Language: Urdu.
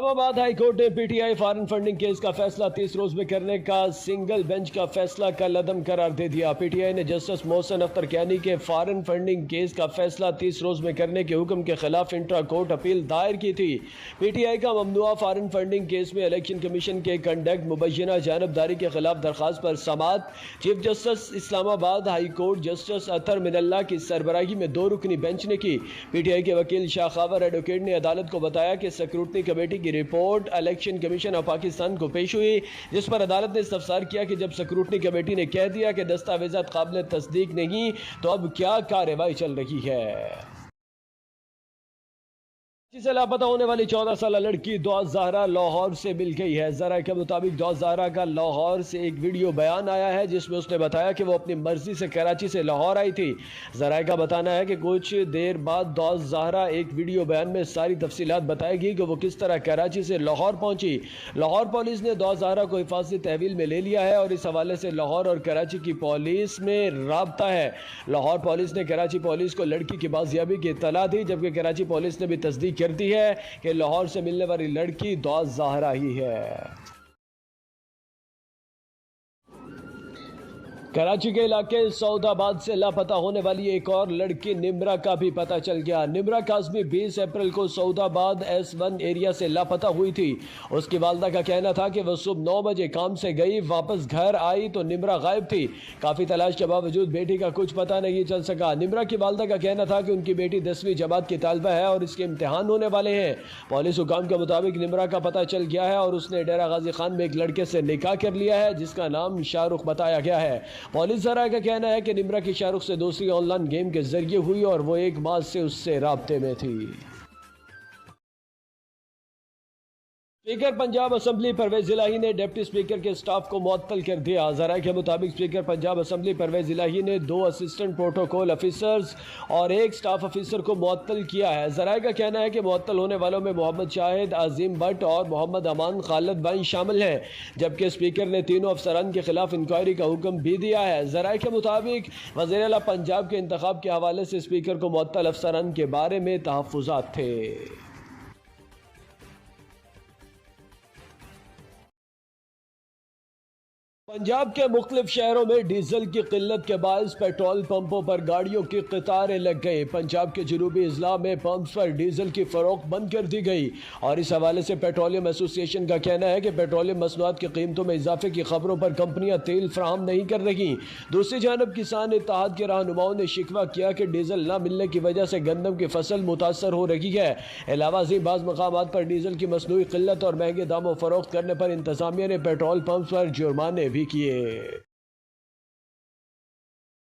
اسلام آباد ہائی کورٹ نے P T I foreign funding case کا فیصلہ 30 روز میں کرنے کا سنگل بینچ کا فیصلہ کل عدم قرار دے دیا۔ پی ٹی آئی نے جسٹس محسن اختر کیانی کے فارن فنڈنگ کیس کا فیصلہ 30 روز میں کرنے کے حکم کے خلاف انٹرا کورٹ اپیل دائر کی تھی۔ پی ٹی آئی کا ممنوعہ فارن فنڈنگ کیس میں الیکشن کمیشن کے کنڈکٹ مبینہ جانبداری کے خلاف درخواست پر سماعت چیف جسٹس اسلام آباد ہائی کورٹ جسٹس اطہر من اللہ کی سربراہی میں 2 رکنی بینچ نے کی۔ پی ٹی آئی کے وکیل شاہ خاور ایڈوکیٹ نے عدالت کو بتایا کہ سکروٹنی کمیٹی کی report election commission of Pakistan کو پیش ہوئی، جس پر عدالت نے استفسار کیا کہ جب سکروٹنی کمیٹی نے کہہ دیا کہ دستاویزات قابل تصدیق نہیں تو اب کیا کارروائی چل رہی ہے۔ سے لاپتہ ہونے والی 14 سالہ لڑکی دعا زہرا لاہور سے مل گئی ہے۔ ذرائع کے مطابق دعا زہرا کا لاہور سے ایک ویڈیو بیان آیا ہے جس میں اس نے بتایا کہ وہ اپنی مرضی سے کراچی سے لاہور آئی تھی۔ ذرائع کا بتانا ہے کہ کچھ دیر بعد دعا زہرا ایک ویڈیو بیان میں ساری تفصیلات بتائے گی کہ وہ کس طرح کراچی سے لاہور پہنچی۔ لاہور پولیس نے دعا زہرا کو حفاظتی تحویل میں لے لیا ہے اور اس حوالے سے لاہور اور کراچی کی پولیس میں رابطہ ہے۔ لاہور پولیس نے کراچی پولیس کو لڑکی کی بازیابی کی اطلاع دی، جبکہ کراچی پولیس نے بھی تصدیق کرتی ہے کہ لاہور سے ملنے والی لڑکی دعا زہرا ہی ہے۔ کراچی کے علاقے سعود آباد سے لاپتہ ہونے والی ایک اور لڑکی نمرہ کا بھی پتہ چل گیا۔ نمرہ کاظمی 20 اپریل کو سعود آباد S1 ایریا سے لاپتہ ہوئی تھی۔ اس کی والدہ کا کہنا تھا کہ وہ صبح 9 بجے کام سے گئی، واپس گھر آئی تو نمرہ غائب تھی۔ کافی تلاش کے باوجود بیٹی کا کچھ پتہ نہیں چل سکا۔ نمرہ کی والدہ کا کہنا تھا کہ ان کی بیٹی 10ویں جماعت کی طالبہ ہے اور اس کے امتحان ہونے والے ہیں۔ پولیس حکام کے مطابق نمرہ کا پتہ چل گیا ہے اور اس نے ڈیرہ غازی خان میں ایک لڑکے سے نکاح کر لیا ہے جس کا نام شاہ رخ بتایا گیا ہے۔ پولیس ذرائع کا کہنا ہے کہ نمرہ کی شاہ رخ سے دوسری آن لائن گیم کے ذریعے ہوئی اور وہ 1 ماہ سے اس سے رابطے میں تھی۔ اسپیکر پنجاب اسمبلی پرویز الہی نے ڈپٹی اسپیکر کے سٹاف کو معطل کر دیا۔ ذرائع کے مطابق اسپیکر پنجاب اسمبلی پرویز الہی نے 2 اسسٹنٹ پروٹوکول افیسرز اور 1 سٹاف افیسر کو معطل کیا ہے۔ ذرائع کا کہنا ہے کہ معطل ہونے والوں میں محمد شاہد، عظیم بٹ اور محمد امان خالد بائیں شامل ہیں، جبکہ اسپیکر نے تینوں افسران کے خلاف انکوائری کا حکم بھی دیا ہے۔ ذرائع کے مطابق وزیر اعلیٰ پنجاب کے انتخاب کے حوالے سے اسپیکر کو معطل افسران کے بارے میں تحفظات تھے۔ پنجاب کے مختلف شہروں میں ڈیزل کی قلت کے باعث پیٹرول پمپوں پر گاڑیوں کی قطاریں لگ گئی۔ پنجاب کے جنوبی اضلاع میں پمپس پر ڈیزل کی فروخت بند کر دی گئی اور اس حوالے سے پیٹرولیم ایسوسی ایشن کا کہنا ہے کہ پیٹرولیم مصنوعات کی قیمتوں میں اضافے کی خبروں پر کمپنیاں تیل فراہم نہیں کر رہی۔ دوسری جانب کسان اتحاد کے رہنماؤں نے شکوہ کیا کہ ڈیزل نہ ملنے کی وجہ سے گندم کی فصل متاثر ہو رہی ہے۔ علاوہ ازیں بعض مقامات پر ڈیزل کی مصنوعی قلت اور مہنگے داموں فروخت کرنے پر انتظامیہ نے پیٹرول پمپس پر جرمانے بھی کیے۔